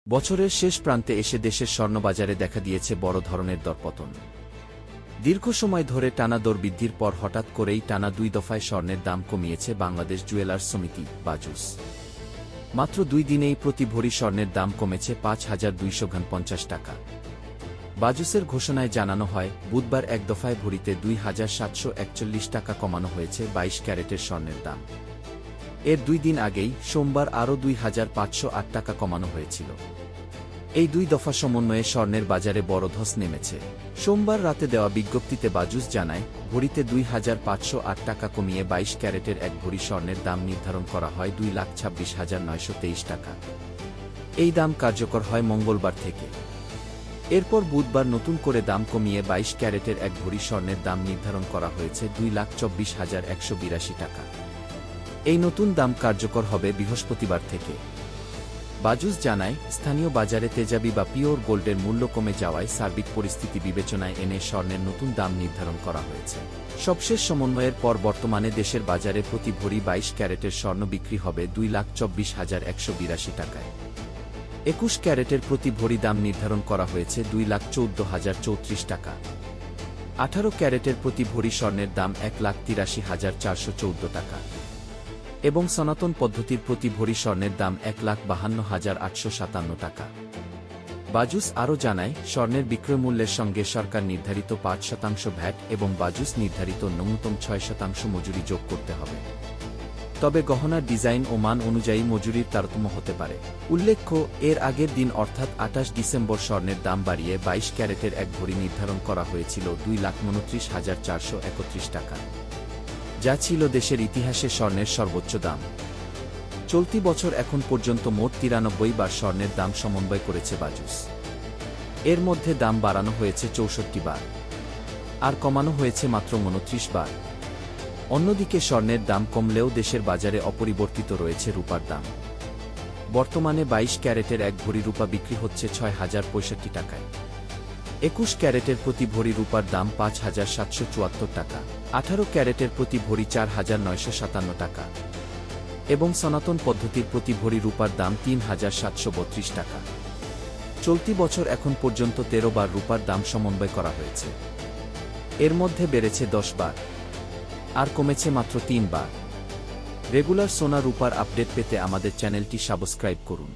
বছরের শেষ প্রান্তে এসে দেশের স্বর্ণবাজারে দেখা দিয়েছে বড় ধরনের দরপতন। দীর্ঘ সময় ধরে টানা দর বৃদ্ধির পর হঠাৎ করেই টানা 2 দফায় স্বর্ণের দাম কমিয়েছে বাংলাদেশ জুয়েলার্স সমিতি বাজুস। মাত্র 2 দিনেই প্রতি ভরি স্বর্ণের দাম কমেছে ৫,২৫০ টাকা। বাজুসের ঘোষণায় জানানো হয়, বুধবার এক দফায় ভরিতে ২,৭৪১ টাকা কমানো হয়েছে 22 ক্যারেটের স্বর্ণের দাম। এর 2 দিন আগেই সোমবার আরও ২,৫০৮ টাকা কমানো হয়েছিল। এই 2 দফা সমন্বয়ে স্বর্ণের বাজারে বড় ধস নেমেছে। সোমবার রাতে দেওয়া বিজ্ঞপ্তিতে বাজুস জানায়, ভরিতে ২,৫০৮ টাকা কমিয়ে 22 ক্যারেটের এক ভরি স্বর্ণের দাম নির্ধারণ করা হয় ২,২৬,৯২৩ টাকা। এই দাম কার্যকর হয় মঙ্গলবার থেকে। এরপর বুধবার নতুন করে দাম কমিয়ে 22 ক্যারেটের এক ভরি স্বর্ণের দাম নির্ধারণ করা হয়েছে ২,২৪,১৮২ টাকা। এই নতুন দাম কার্যকর হবে বৃহস্পতিবার থেকে। বাজুস জানায়, স্থানীয় বাজারে তেজাবি বা পিওর গোল্ডের মূল্য কমে যাওয়ায় সার্বিক পরিস্থিতি বিবেচনায় এনে স্বর্ণের নতুন দাম নির্ধারণ করা হয়েছে। সবশেষ সমন্বয়ের পর বর্তমানে দেশের বাজারে প্রতি ভরি 22 ক্যারেটের স্বর্ণ বিক্রি হবে ২,২৪,১৮২ টাকায়। 21 ক্যারেটের প্রতি ভরি দাম নির্ধারণ করা হয়েছে ২,১৪,০৩৪ টাকা। 18 ক্যারেটের প্রতি ভরি স্বর্ণের দাম 1,83,414 টাকা এবং সনাতন পদ্ধতির প্রতি ভরি স্বর্ণের দাম 1,52,857 টাকা। বাজুস আরও জানায়, স্বর্ণের বিক্রয় মূল্যের সঙ্গে সরকার নির্ধারিত 5% ভ্যাট এবং বাজুস নির্ধারিত ন্যূনতম 6% মজুরি যোগ করতে হবে। তবে গহনার ডিজাইন ও মান অনুযায়ী মজুরির তারতম্য হতে পারে। উল্লেখ্য, এর আগের দিন অর্থাৎ 28 ডিসেম্বর স্বর্ণের দাম বাড়িয়ে 22 ক্যারেটের এক ভরি নির্ধারণ করা হয়েছিল 2,29,431 টাকা, যা ছিল দেশের ইতিহাসে স্বর্ণের সর্বোচ্চ দাম। চলতি বছর এখন পর্যন্ত মোট 93 বার স্বর্ণের দাম সমন্বয় করেছে বাজুস। এর মধ্যে দাম বাড়ানো হয়েছে 64 বার আর কমানো হয়েছে মাত্র 29 বার। অন্যদিকে স্বর্ণের দাম কমলেও দেশের বাজারে অপরিবর্তিত রয়েছে রূপার দাম। বর্তমানে 22 ক্যারেটের এক ভরি রূপা বিক্রি হচ্ছে 6,065 টাকায়। 21 ক্যারেটের প্রতি ভরি রূপার দাম 5,774 টাকা, 18 ক্যারেটের প্রতি ভরি 4,957 টাকা এবং সনাতন পদ্ধতির প্রতি ভরি রূপার দাম 3,732 টাকা। চলতি বছর এখন পর্যন্ত 13 বার রূপার দাম সমন্বয় করা হয়েছে। এর মধ্যে বেড়েছে 10 বার আর কমেছে মাত্র 3 বার। রেগুলার সোনা রূপার আপডেট পেতে আমাদের চ্যানেলটি সাবস্ক্রাইব করুন।